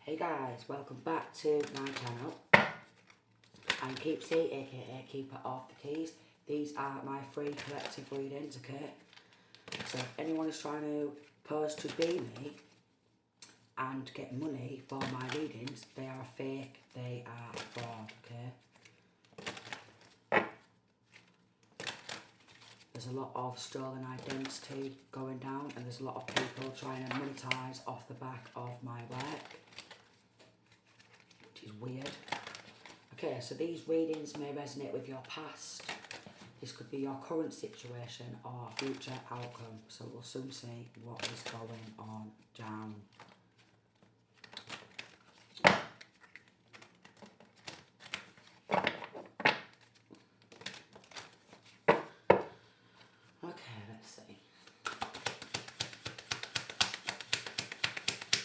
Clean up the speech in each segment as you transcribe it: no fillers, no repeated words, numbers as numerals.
Hey guys, welcome back to my channel. I'm Keepsy, aka Keeper of the Keys. These are my free collective readings, okay? So if anyone is trying to pose to be me and get money for my readings, they are fake, they are fraud, okay? There's a lot of stolen identity going down, and there's a lot of people trying to monetize off the back of my work, which is weird. Okay, so these readings may resonate with your past. This could be your current situation or future outcome. So we'll soon see what is going on down. Okay, let's see.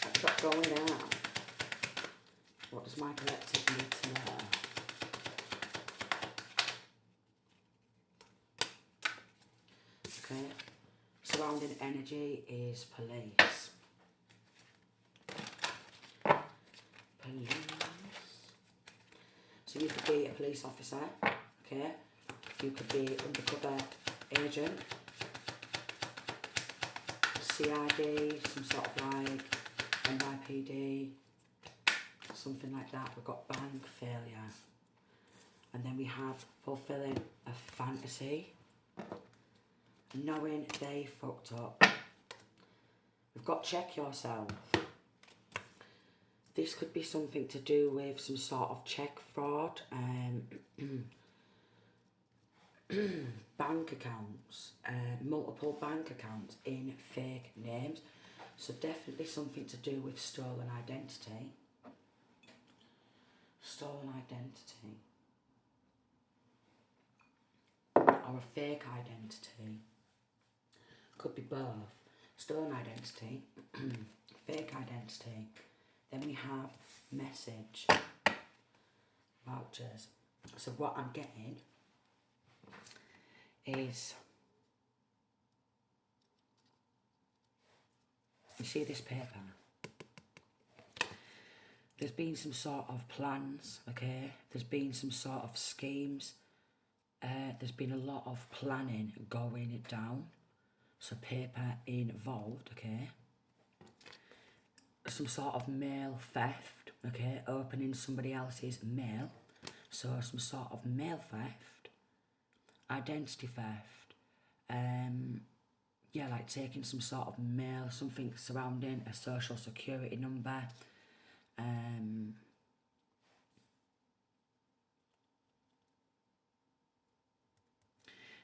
What's got going on? What does my collective need to know? Okay, surrounding energy is police. Police. So you could be a police officer, okay? You could be undercover agent, CID, some sort of like NYPD, something like that. We've got bank failure. And then we have fulfilling a fantasy. Knowing they fucked up. We've got check yourself. This could be something to do with some sort of check fraud, bank accounts, multiple bank accounts in fake names. So definitely something to do with stolen identity. Stolen identity. Or a fake identity. Could be both. Stolen identity, fake identity. Then we have message vouchers. So what I'm getting is, you see this paper? There's been some sort of plans, okay? There's been some sort of schemes. There's been a lot of planning going down. So paper involved, okay? Some sort of mail theft, okay? Opening somebody else's mail. So some sort of mail theft, identity theft, yeah, like taking some sort of mail, something surrounding a social security number,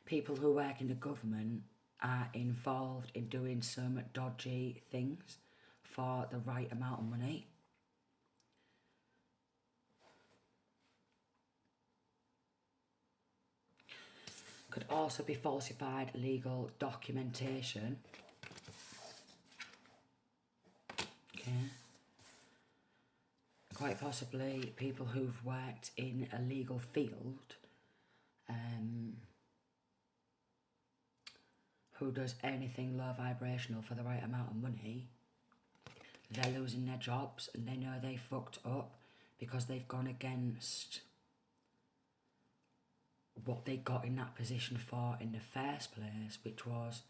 people who work in the government are involved in doing some dodgy things for the right amount of money. Could also be falsified legal documentation. Okay. Quite possibly people who've worked in a legal field, who does anything low vibrational for the right amount of money, they're losing their jobs and they know they fucked up because they've gone against what they got in that position for in the first place, which was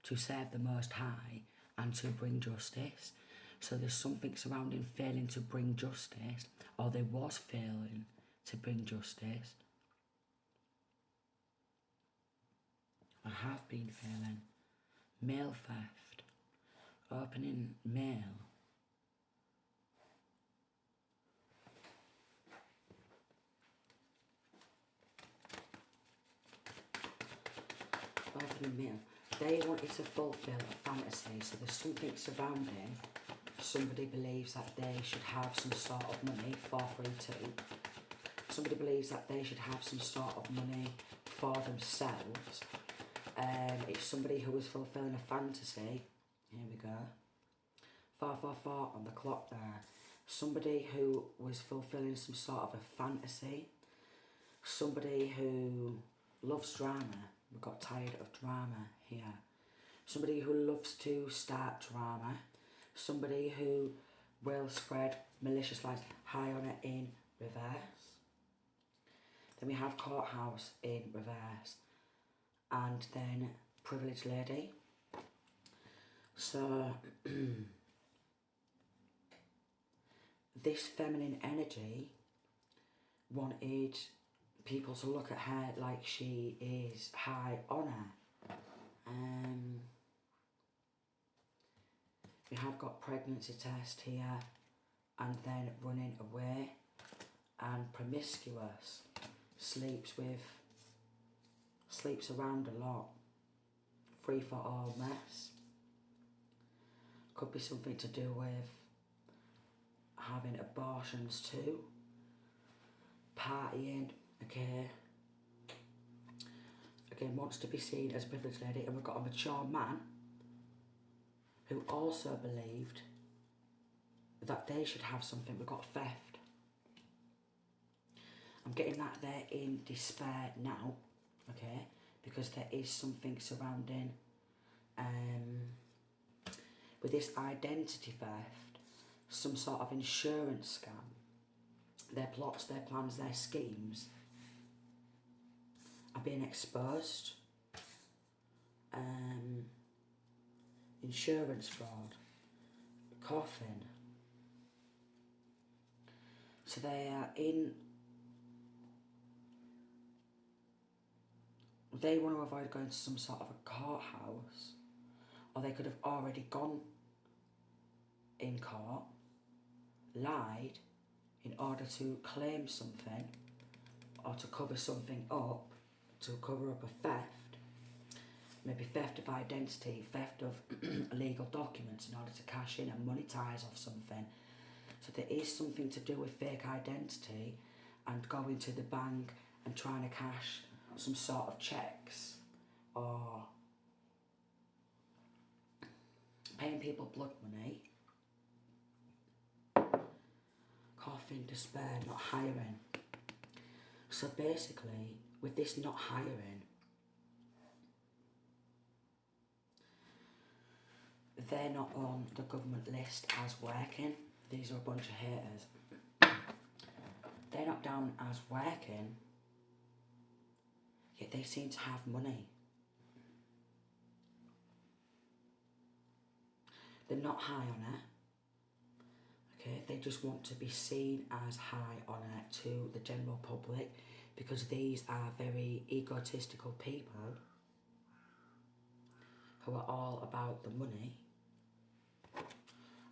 to serve the Most High and to bring justice. So there's something surrounding failing to bring justice, or there was failing to bring justice. I have been failing. Mail theft. Opening mail. Opening mail. They wanted to fulfill a fantasy, so there's something surrounding. Somebody believes that they should have some sort of money for free too. Somebody believes that they should have some sort of money for themselves. It's somebody who is fulfilling a fantasy. Here we go. 444 on the clock there. Somebody who was fulfilling some sort of a fantasy. Somebody who loves drama. We got tired of drama here. Somebody who loves to start drama. Somebody who will spread malicious lies, high honour in reverse. Then we have courthouse in reverse, and then privileged lady. So this feminine energy wanted people to look at her like she is high honour. We have got pregnancy test here, and then running away, and promiscuous, sleeps around a lot, free for all mess. Could be something to do with having abortions too, partying, okay. Again, wants to be seen as a privileged lady, and we've got a mature man who also believed that they should have something. We've got theft. I'm getting that they're in despair now, okay, because there is something surrounding with this identity theft, some sort of insurance scam. Their plots, their plans, their schemes are being exposed. Insurance fraud, coffin. So they are in. They want to avoid going to some sort of a courthouse, or they could have already gone in court, lied in order to claim something or to cover something up, to cover up a theft. Maybe theft of identity, theft of legal documents in order to cash in and monetize off something. So there is something to do with fake identity and going to the bank and trying to cash some sort of checks or paying people blood money. Coffin, despair, not hiring. So basically, with this not hiring, they're not on the government list as working. These are a bunch of haters. They're not down as working, yet they seem to have money. They're not high honour. Okay, they just want to be seen as high honour to the general public, because these are very egotistical people who are all about the money.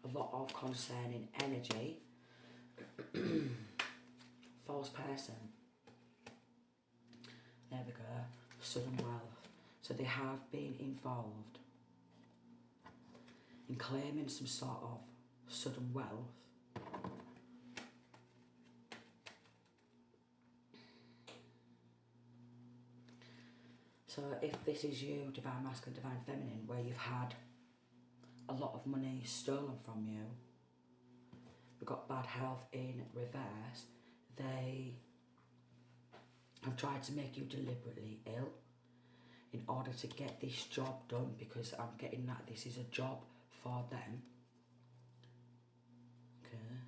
A lot of concerning energy. False person. There we go. Sudden wealth. So they have been involved in claiming some sort of sudden wealth. So if this is you, divine masculine, divine feminine, where you've had a lot of money stolen from you, we've got bad health in reverse, they have tried to make you deliberately ill in order to get this job done, because I'm getting that this is a job for them. Okay.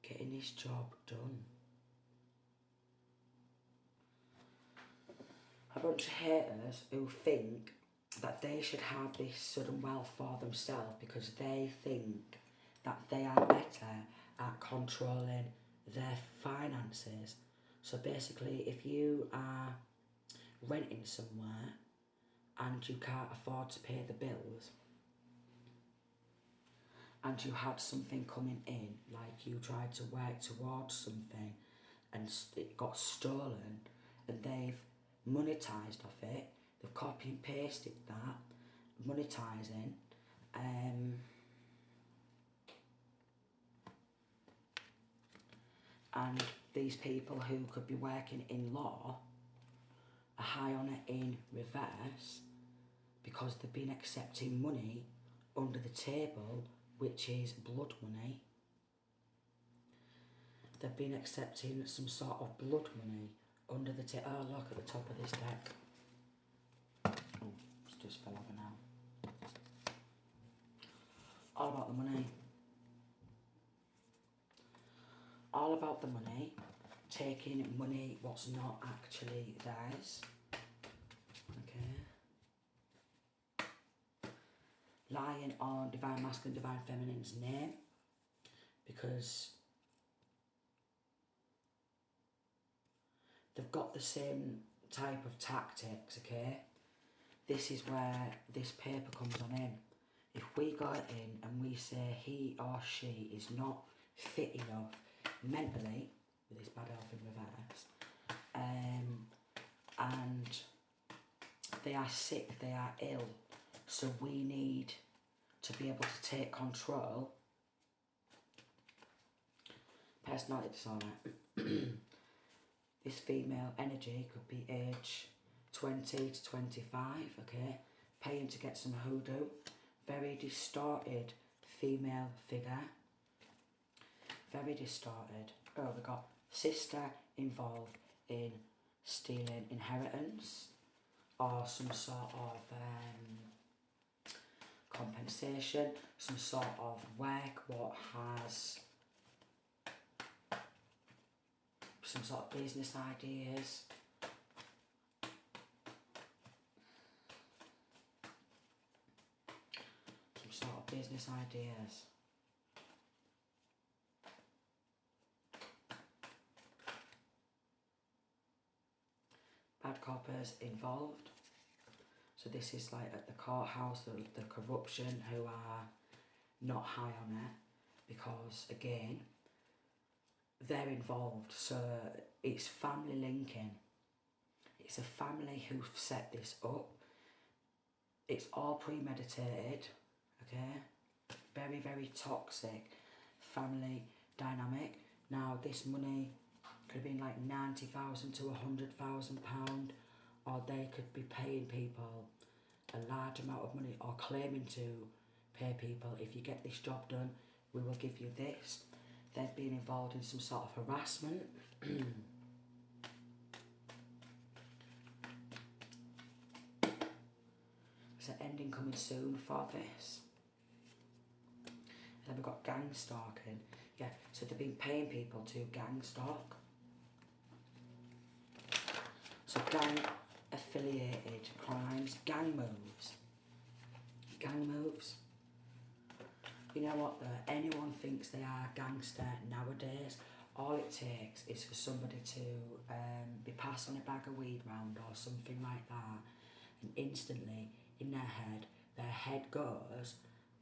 Getting this job done. A bunch of haters who think that they should have this sudden wealth for themselves because they think that they are better at controlling their finances. So basically, if you are renting somewhere and you can't afford to pay the bills, and you had something coming in, like you tried to work towards something and it got stolen, and they've monetized off it, they've copy and pasted that, monetizing, and these people who could be working in law are high honour in reverse because they've been accepting money under the table, which is blood money. They've been accepting some sort of blood money under the table. Oh, look at the top of this deck. Oh, it's just fell over now. All about the money. All about the money. Taking money what's not actually theirs. Okay. Lying on Divine Masculine, Divine Feminine's name. Because they've got the same type of tactics, okay? This is where this paper comes on in. If we go in and we say he or she is not fit enough mentally, with this bad elf in reverse, and they are sick, they are ill, so we need to be able to take control. Personality disorder. This female energy could be age 20 to 25, okay? Paying to get some hoodoo. Very distorted female figure. Very distorted. Oh, we got sister involved in stealing inheritance or some sort of compensation, some sort of work what has some sort of business ideas. Some sort of business ideas. Bad coppers involved. So this is like at the courthouse, the corruption who are not high on it because again, they're involved. So it's family linking. It's a family who've set this up. It's all premeditated, okay? Very, very toxic family dynamic. Now this money could have been like 90,000 to £100,000, or they could be paying people a large amount of money or claiming to pay people, if you get this job done, we will give you this. They've been involved in some sort of harassment. There's an ending coming soon for this. And then we've got gang stalking. Yeah, so they've been paying people to gang stalk. So gang affiliated crimes, gang moves. Gang moves. You know what though, anyone thinks they are a gangster nowadays. All it takes is for somebody to be passing a bag of weed round or something like that, and instantly in their head goes,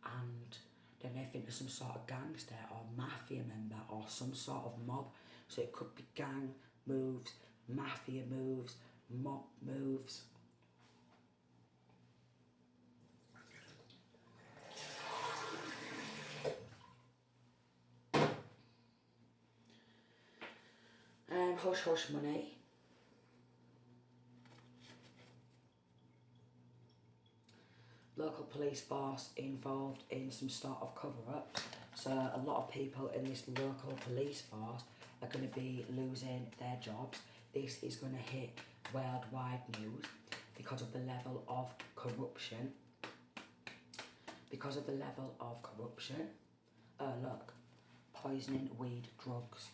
and then they think of some sort of gangster or mafia member or some sort of mob. So it could be gang moves, mafia moves, mob moves. Hush hush money. Local police force involved in some sort of cover-up. So a lot of people in this local police force are going to be losing their jobs. This is going to hit worldwide news because of the level of corruption. Because of the level of corruption. Oh look, poisoning, weed, drugs.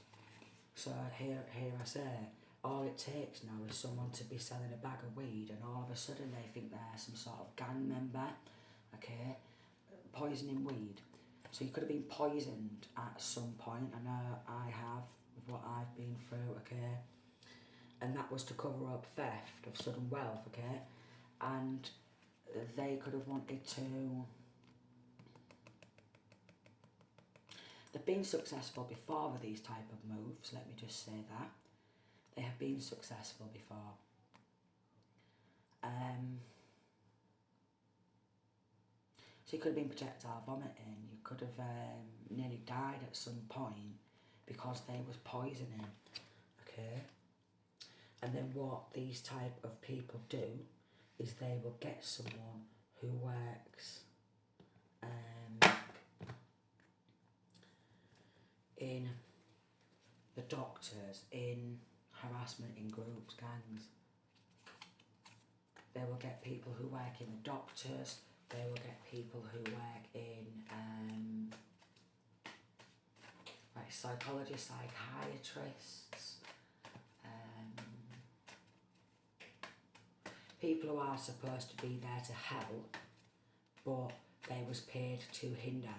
So here I say, all it takes now is someone to be selling a bag of weed and all of a sudden they think they're some sort of gang member, okay, poisoning weed. So you could have been poisoned at some point, I know I have, with what I've been through, okay, and that was to cover up theft of sudden wealth, okay, and they could have wanted to... They've been successful before with these type of moves, let me just say that. They have been successful before. So you could have been projectile vomiting, you could have nearly died at some point because they was poisoning, okay? And then what these type of people do is they will get someone who works in the doctors, in harassment in groups, gangs. They will get people who work in the doctors, They will get people who work in like psychologists, psychiatrists, people who are supposed to be there to help, but they was paid to hinder.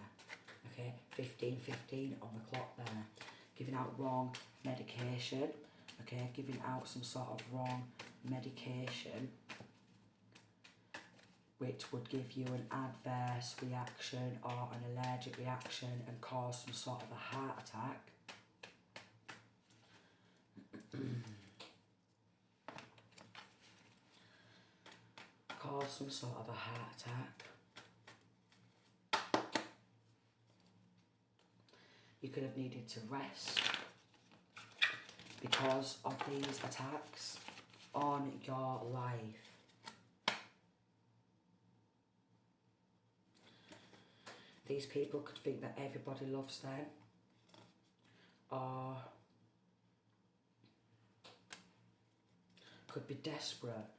Okay, 15:15 on the clock there, giving out wrong medication. Okay, giving out some sort of wrong medication, which would give you an adverse reaction or an allergic reaction and cause some sort of a heart attack. Cause some sort of a heart attack. You could have needed to rest because of these attacks on your life. These people could think that everybody loves them, or could be desperate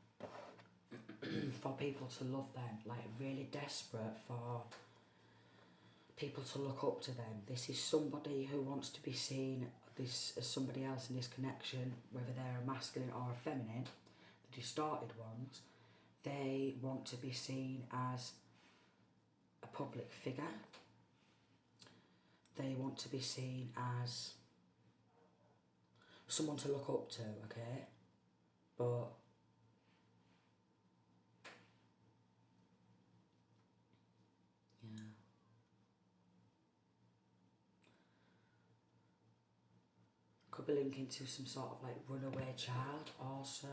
for people to love them, like really desperate for people to look up to them. This is somebody who wants to be seen this as somebody else in this connection, whether they're a masculine or a feminine, the distorted ones. They want to be seen as a public figure. They want to be seen as someone to look up to, okay? But yeah. Could be linking to some sort of like runaway child also.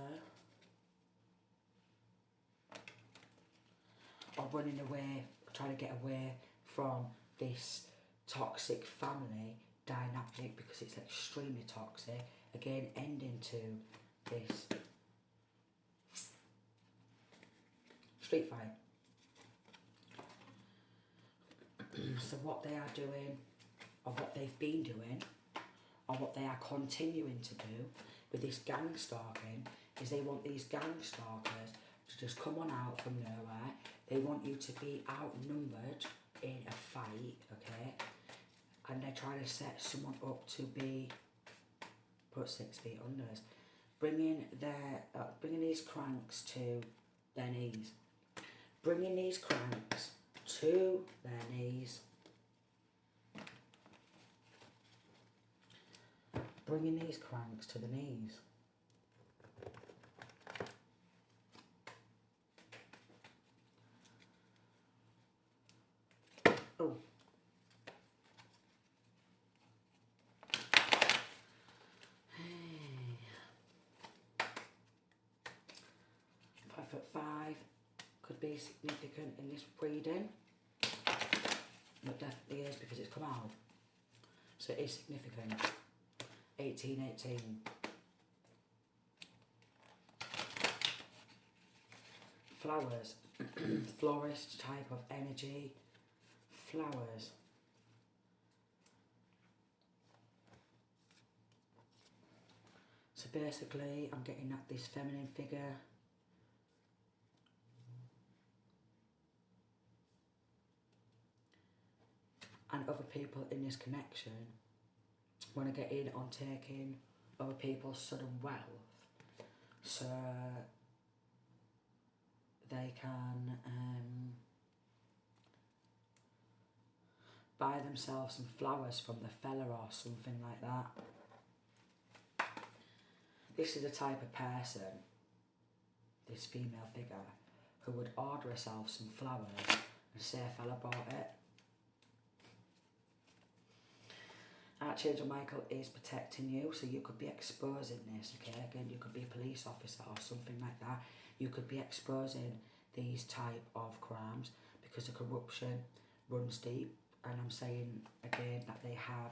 Or running away, trying to get away from this toxic family dynamic because it's extremely toxic. Again, ending to this street fight. So what they are doing, or what they've been doing, or what they are continuing to do with this gang stalking, is they want these gang stalkers to just come on out from nowhere. They want you to be outnumbered in a fight, okay? And they're trying to set someone up to be put 6 feet under. Bringing these cranks to their knees. Bringing these cranks to their knees. Bringing these cranks to the knees. Oh. Hey. 5'5" could be significant in this reading. It definitely is because it's come out. So it is significant. 1818. Flowers. Florist type of energy. Flowers. So basically I'm getting at this feminine figure. And other people in this connection want to get in on taking other people's sudden wealth, so they can buy themselves some flowers from the fella or something like that. This is the type of person, this female figure, who would order herself some flowers and say a fella bought it. Archangel Michael is protecting you, so you could be exposing this, okay? Again, you could be a police officer or something like that. You could be exposing these type of crimes because the corruption runs deep. And I'm saying again that they have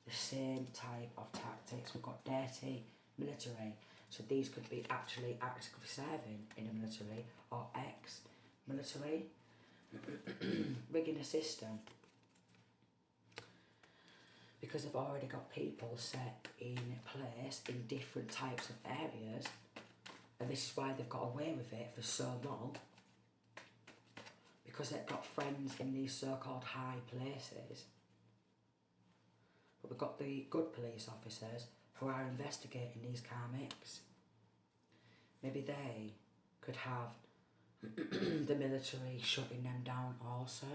the same type of tactics. We've got dirty military. So these could be actually actively serving in the military or ex-military. Rigging a system. Because they've already got people set in place in different types of areas, and this is why they've got away with it for so long, because they've got friends in these so-called high places. But we've got the good police officers who are investigating these karmics. Maybe they could have the military shutting them down also.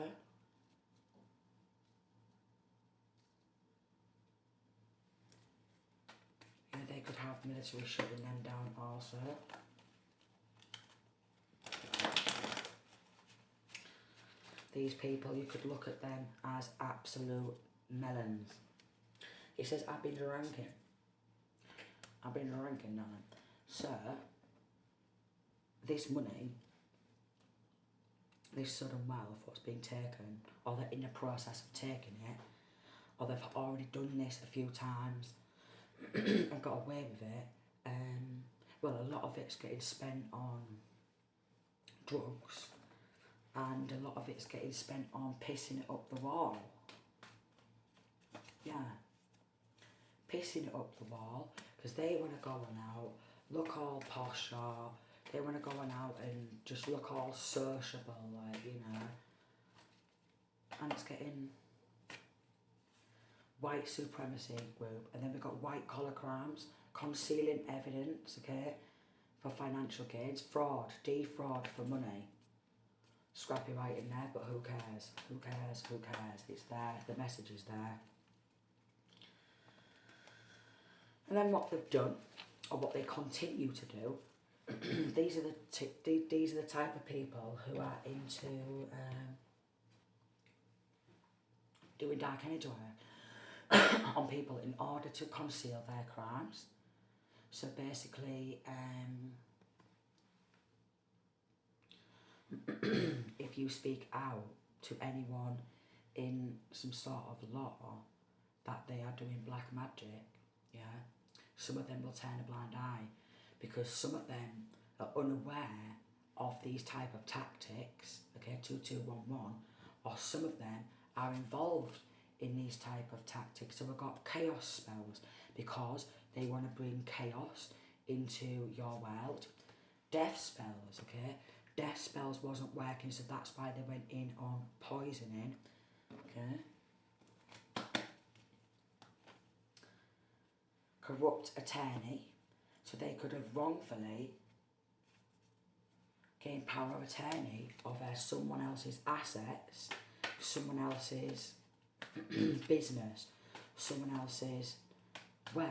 Yeah, they could have military shutting them down also. These people, you could look at them as absolute melons. It says, I've been ranking now. So, this money, this sudden wealth, what's been taken, or they're in the process of taking it, or they've already done this a few times and got away with it, well, a lot of it's getting spent on drugs, and a lot of it's getting spent on pissing it up the wall. Yeah. Pissing it up the wall, because they want to go on out, look all posh, or they want to go on out and just look all sociable, like, you know. And it's getting white supremacy group, and then we've got white collar crimes, concealing evidence, okay, for financial gains, fraud, defraud for money. Scrappy right in there, but who cares? Who cares? Who cares? It's there, the message is there. And then what they've done, or what they continue to do, these are the type of people who are into doing dark energy work on people in order to conceal their crimes. So basically, if you speak out to anyone in some sort of law that they are doing black magic, yeah, some of them will turn a blind eye, because some of them are unaware of these type of tactics, okay, 2211, or some of them are involved in these type of tactics. So we've got chaos spells, because they want to bring chaos into your world. Death spells, okay, death spells wasn't working, so that's why they went in on poisoning, okay. Corrupt attorney, so they could have wrongfully gained power of attorney over someone else's assets, someone else's business, someone else's work,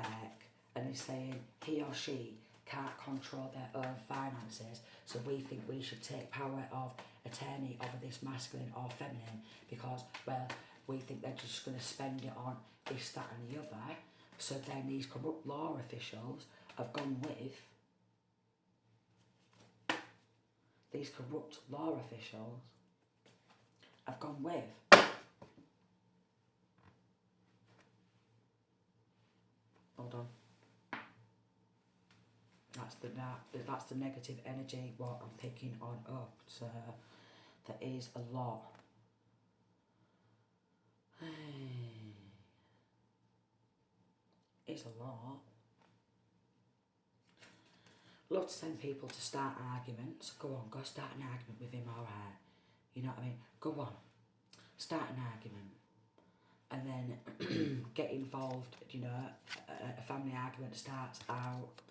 and they're saying he or she can't control their own finances, so we think we should take power of attorney over this masculine or feminine, because, well, we think they're just going to spend it on this, that and the other. So then these corrupt law officials have gone with, hold on, that's the negative energy what I'm picking on up, so there is a lot. It's a lot. Love to send people to start arguments. Go on, go start an argument with him or her. You know what I mean? Go on, start an argument. And then get involved, you know, a family argument starts out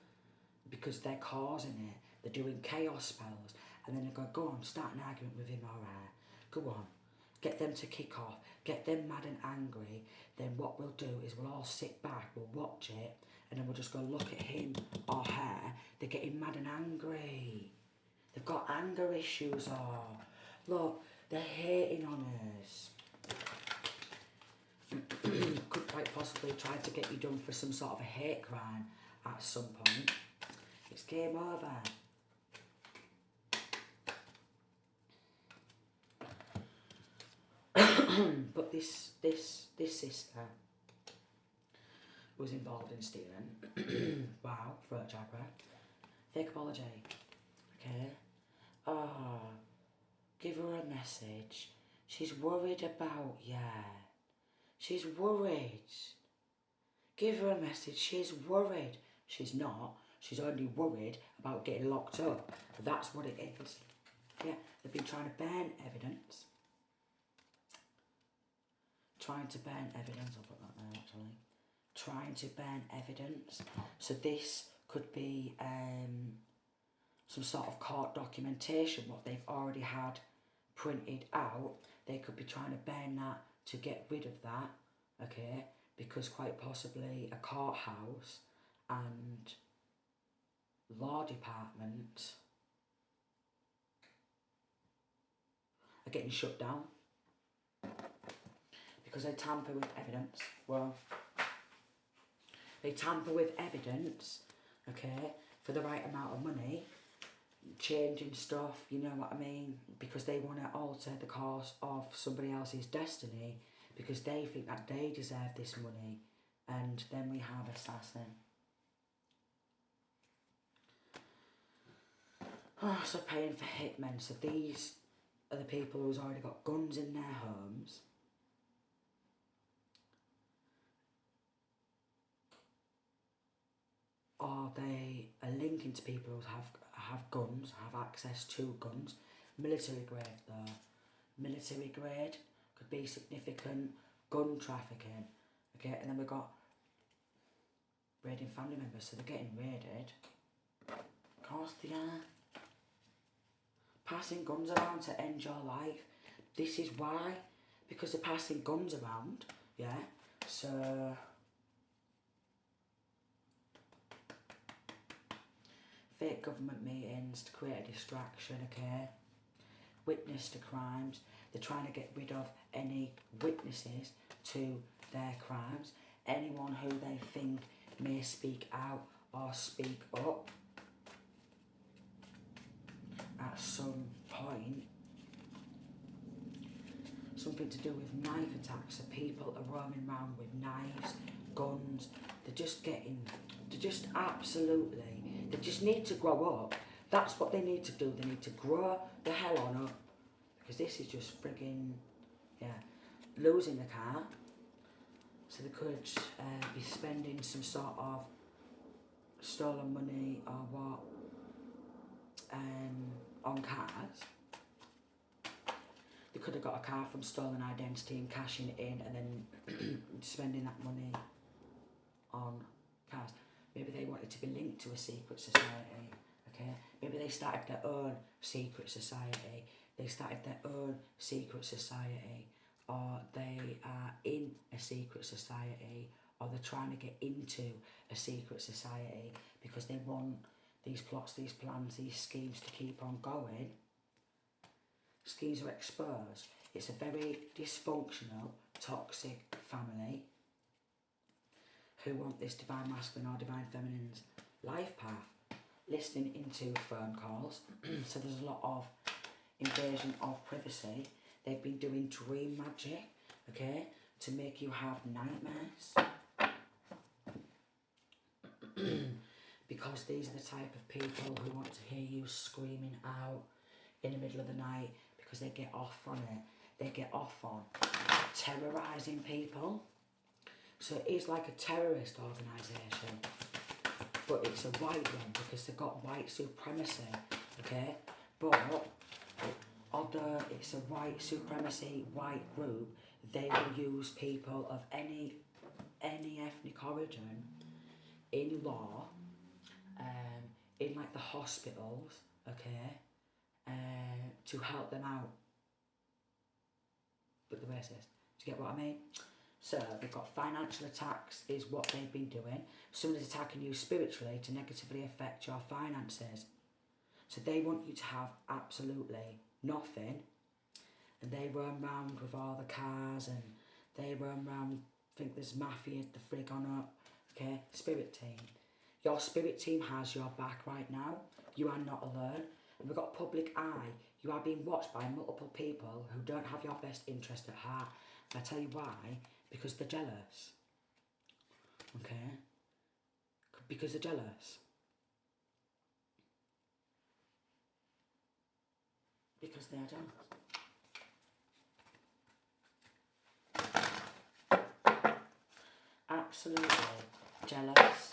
because they're causing it. They're doing chaos spells. And then they go on, start an argument with him or her. Go on, get them to kick off, get them mad and angry. Then what we'll do is we'll all sit back, we'll watch it, and then we'll just go look at him or her. They're getting mad and angry. They've got anger issues, or look, they're hating on us. Could quite possibly try to get you done for some sort of a hate crime at some point. It's game over. But this sister was involved in stealing. Wow, throat chakra. Fake apology. Okay. Oh, give her a message. She's worried about you. She's worried. Give her a message. She's worried. She's not. She's only worried about getting locked up. That's what it is. Yeah, they've been trying to burn evidence. Trying to burn evidence, I'll put that there actually. Trying to burn evidence. So this could be some sort of court documentation, what they've already had printed out. They could be trying to burn that to get rid of that, okay? Because quite possibly a courthouse and law department are getting shut down because they tamper with evidence. Well, they tamper with evidence, okay, for the right amount of money, changing stuff, you know what I mean, because they want to alter the course of somebody else's destiny because they think that they deserve this money. And then we have assassin. Oh, so paying for hitmen. So these are the people who's already got guns in their homes. Or they are linking to people who have guns, have access to guns. Military grade though. Military grade could be significant gun trafficking. Okay, and then we've got raiding family members, so they're getting raided. Of course they are. Passing guns around to end your life. This is why. Because they're passing guns around, yeah? So fake government meetings to create a distraction, okay? Witness to crimes. They're trying to get rid of any witnesses to their crimes. Anyone who they think may speak out or speak up at some point. Something to do with knife attacks. So people are roaming around with knives, guns. They just need to grow up. That's what they need to do. They need to grow the hell on up. Because this is just frigging, yeah, losing the car. So they could be spending some sort of stolen money or what on cars. They could have got a car from stolen identity and cashing it in and then spending that money on cars. Maybe they wanted to be linked to a secret society, okay? Maybe they started their own secret society. They started their own secret society, or they are in a secret society, or they're trying to get into a secret society because they want these plots, these plans, these schemes to keep on going. Schemes are exposed. It's a very dysfunctional, toxic family who want this divine masculine or divine feminine's life path. Listening into phone calls. So there's a lot of invasion of privacy. They've been doing dream magic, okay, to make you have nightmares. Because these are the type of people who want to hear you screaming out in the middle of the night because they get off on it. They get off on terrorising people. So it is like a terrorist organisation, but it's a white one because they've got white supremacy, okay? But although it's a white supremacy, white group, they will use people of any ethnic origin in law, in like the hospitals, okay, to help them out. But the racist. Do you get what I mean? So they've got financial attacks is what they've been doing. Someone's attacking you spiritually to negatively affect your finances. So they want you to have absolutely nothing. And they roam around with all the cars and they roam around, think there's mafia, the frig on up. Okay, spirit team. Your spirit team has your back right now. You are not alone. And we've got public eye. You are being watched by multiple people who don't have your best interest at heart. And I tell you why. Because they're jealous. Okay? Because they're jealous. Because they are jealous. Absolutely jealous.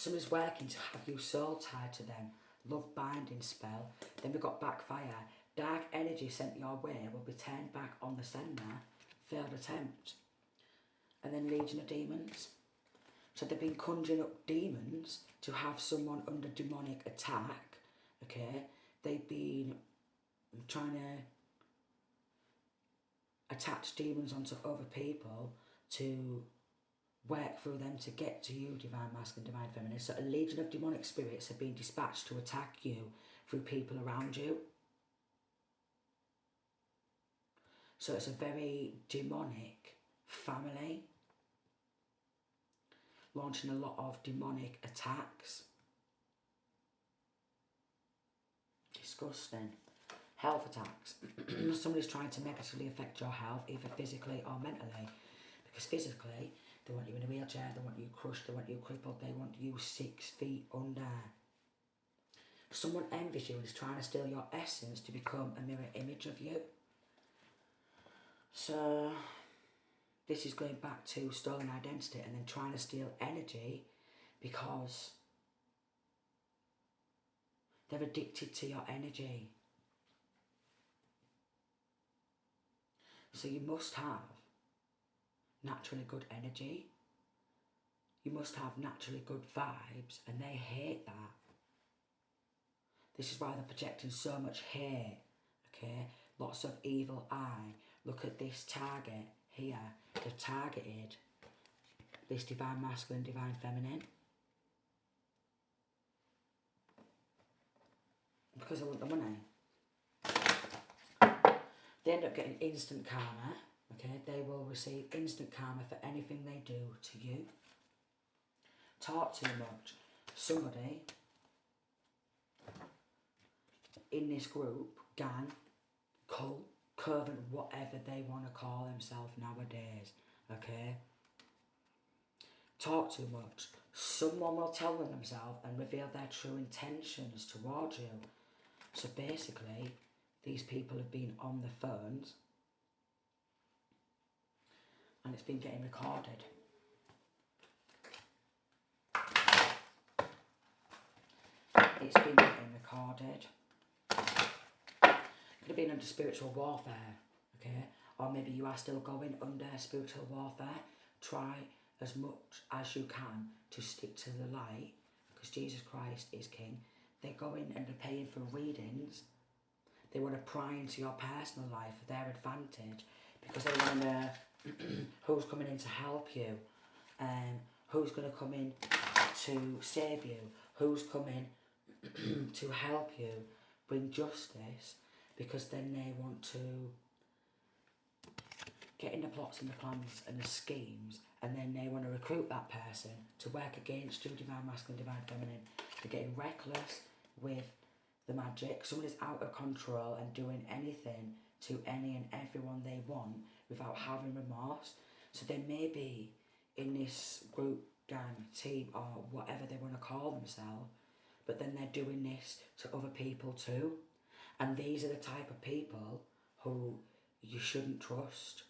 Somebody's working to have you soul tied to them. Love binding spell. Then we've got backfire. Dark energy sent your way will be turned back on the sender. Failed attempt. And then Legion of Demons. So they've been conjuring up demons to have someone under demonic attack. Okay. They've been trying to attach demons onto other people to work through them to get to you, divine masculine, divine feminine. So a legion of demonic spirits have been dispatched to attack you through people around you. So it's a very demonic family, launching a lot of demonic attacks. Disgusting. Health attacks. Somebody's trying to negatively affect your health, either physically or mentally. Because physically, they want you in a wheelchair, they want you crushed, they want you crippled, they want you 6 feet under. Someone envies you and is trying to steal your essence to become a mirror image of you. So, this is going back to stolen identity and then trying to steal energy because they're addicted to your energy. So you must have naturally good energy. You must have naturally good vibes, and they hate that. This is why they're projecting so much hate, okay? Lots of evil eye. Look at this target here. They've targeted this divine masculine, divine feminine. Because they want the money. They end up getting instant karma, okay? They will receive instant karma for anything they do to you. Talk too much. Somebody in this group, gang, cult, coven, whatever they want to call themselves nowadays, okay? Talk too much. Someone will tell them themselves and reveal their true intentions towards you. So basically, these people have been on the phones and it's been getting recorded. It's been getting recorded. Could have been under spiritual warfare, okay? Or maybe you are still going under spiritual warfare. Try as much as you can to stick to the light, because Jesus Christ is King. They're going and they're paying for readings. They want to pry into your personal life for their advantage, because they want to know who's coming in to help you, who's going to come in to save you, who's coming to help you bring justice, because then they want to get in the plots and the plans and the schemes, and then they want to recruit that person to work against you, divine masculine, divine feminine. They're getting reckless with the magic. Someone is out of control and doing anything to any and everyone they want without having remorse. So they may be in this group, gang, team, or whatever they want to call themselves, but then they're doing this to other people too. And these are the type of people who you shouldn't trust.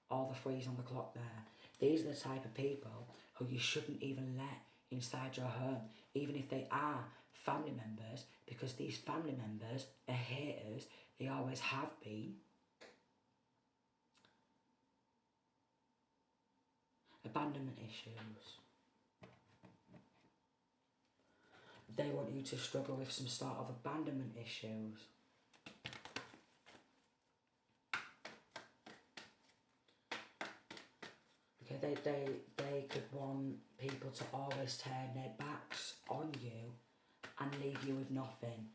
All the threes on the clock there. These are the type of people who you shouldn't even let inside your home, even if they are family members, because these family members are haters. They always have been. Abandonment issues. They want you to struggle with some sort of abandonment issues. Okay, they could want people to always turn their backs on you and leave you with nothing.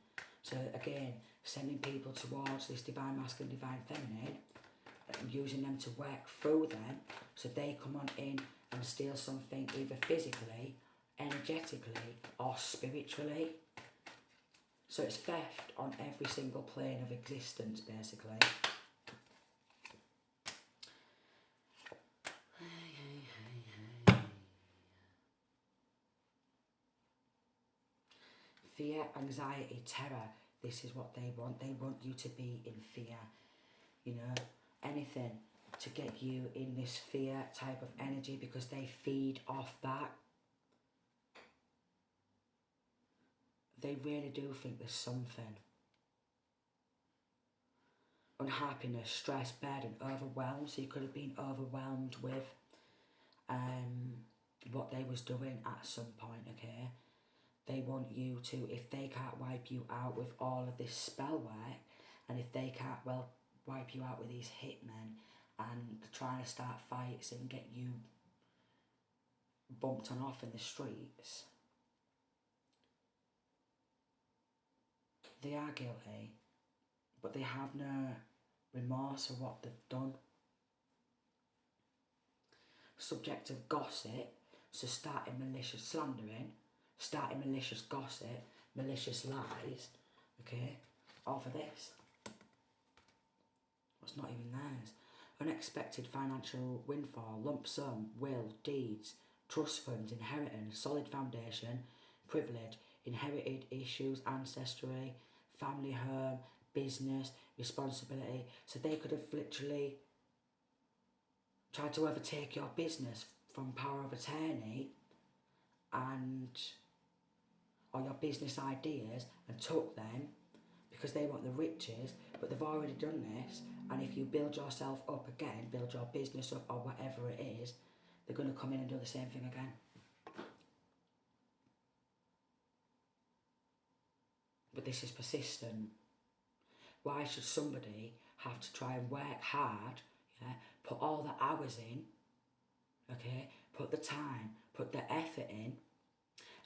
So again, sending people towards this divine masculine, divine feminine, using them to work through them, so they come on in and steal something either physically, energetically, or spiritually. So it's theft on every single plane of existence, basically. Fear, anxiety, terror, this is what they want. They want you to be in fear, you know, anything to get you in this fear type of energy, because they feed off that. they really do think there's something. Unhappiness, stress, burden, overwhelmed. So you could have been overwhelmed with what they was doing at some point, okay? They want you to, if they can't wipe you out with all of this spell work, and if they can't, well, wipe you out with these hitmen, and trying to start fights and get you bumped on off in the streets, they are guilty, but they have no remorse for what they've done. Subject of gossip, so starting malicious slandering, starting malicious gossip, malicious lies, okay, all for this. What's not even theirs. Unexpected financial windfall, lump sum, will, deeds, trust funds, inheritance, solid foundation, privilege, inherited issues, ancestry, family home, business, responsibility. So they could have literally tried to overtake your business from power of attorney and or your business ideas and took them because they want the riches, but they've already done this, and if you build yourself up again, build your business up or whatever it is, they're going to come in and do the same thing again. But this is persistent. Why should somebody have to try and work hard, yeah, put all the hours in, okay, put the time, put the effort in,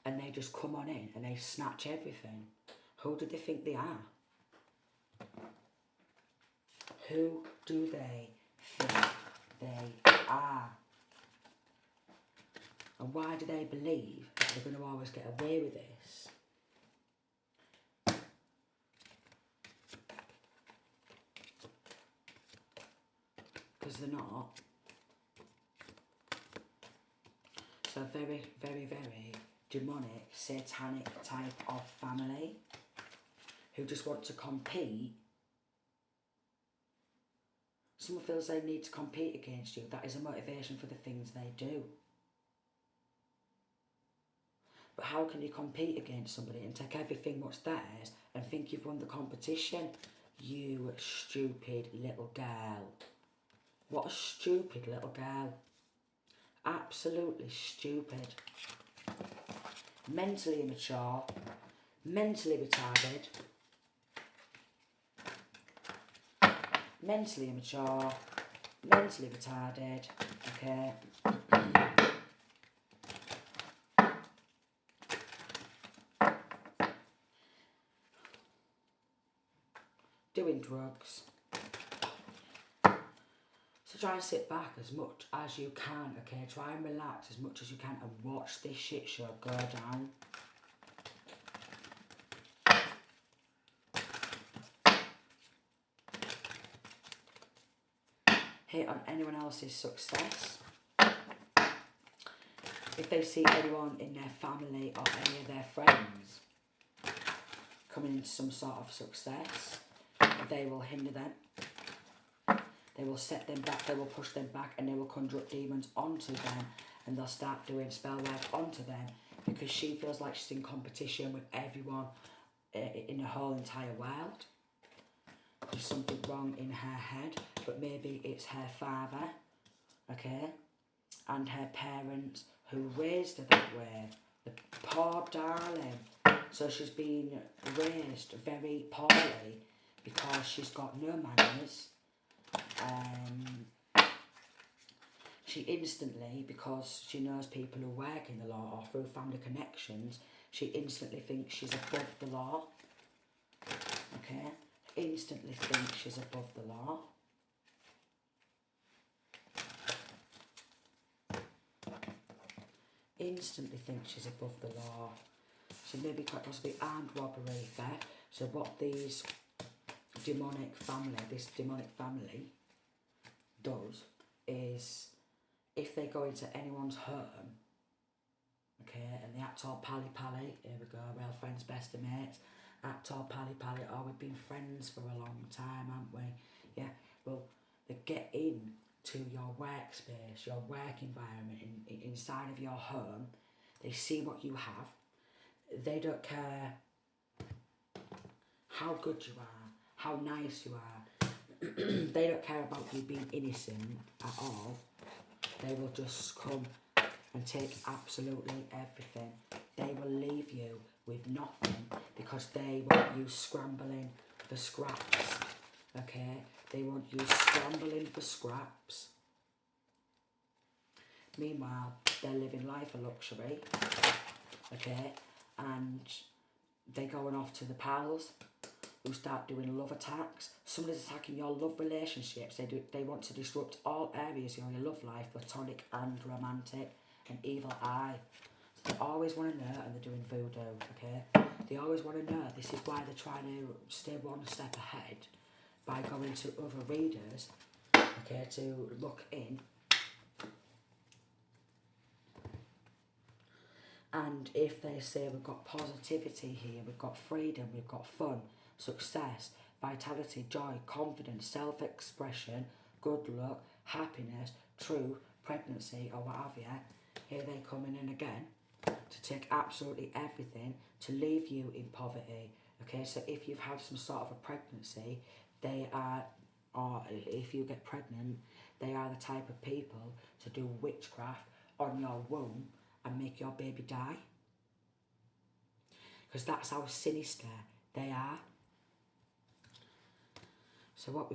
and they just come on in and they snatch everything? Who do they think they are? Who do they think they are? And why do they believe that they're going to always get away with this? Because they're not. So very, very, very demonic, satanic type of family who just want to compete. Someone feels they need to compete against you. That is a motivation for the things they do. But how can you compete against somebody and take everything what's theirs and think you've won the competition? You stupid little girl. What a stupid little girl. Absolutely stupid. Mentally immature. Mentally retarded. Mentally immature. Mentally retarded. Okay. Doing drugs. So try and sit back as much as you can, okay? Try and relax as much as you can and watch this shit show go down. Hate on anyone else's success. If they see anyone in their family or any of their friends coming into some sort of success, they will hinder them. They will set them back, they will push them back, and they will conjure up demons onto them, and they'll start doing spell work onto them because she feels like she's in competition with everyone in the whole entire world. There's something wrong in her head, but maybe it's her father, okay, and her parents who raised her that way. The poor darling. So she's been raised very poorly because she's got no manners. She instantly, because she knows people who work in the law or through family connections, she instantly thinks she's above the law. Okay? Instantly thinks she's above the law. Instantly thinks she's above the law. So maybe quite possibly armed robbery, theft. So what this demonic family does is, if they go into anyone's home, okay, and they act all pally-pally, here we go, we're all friends, best of mates, act all pally-pally, oh, we've been friends for a long time, haven't we? Yeah, well, they get in to your workspace, your work environment, inside of your home, they see what you have, they don't care how good you are, how nice you are. They don't care about you being innocent at all. They will just come and take absolutely everything. They will leave you with nothing because they want you scrambling for scraps. Okay? They want you scrambling for scraps. Meanwhile, they're living life of luxury. Okay? And they're going off to the pals who start doing love attacks. Somebody's attacking your love relationships. They want to disrupt all areas of your love life, platonic and romantic, and evil eye. So they always want to know, and they're doing voodoo, okay? They always want to know. This is why they're trying to stay one step ahead by going to other readers, okay, to look in. And if they say we've got positivity here, we've got freedom, we've got fun, success, vitality, joy, confidence, self-expression, good luck, happiness, truth, pregnancy, or what have you, here they come in again to take absolutely everything, to leave you in poverty. Okay, so if you've had some sort of a pregnancy, they are, or if you get pregnant, they are the type of people to do witchcraft on your womb and make your baby die. Because that's how sinister they are. So what we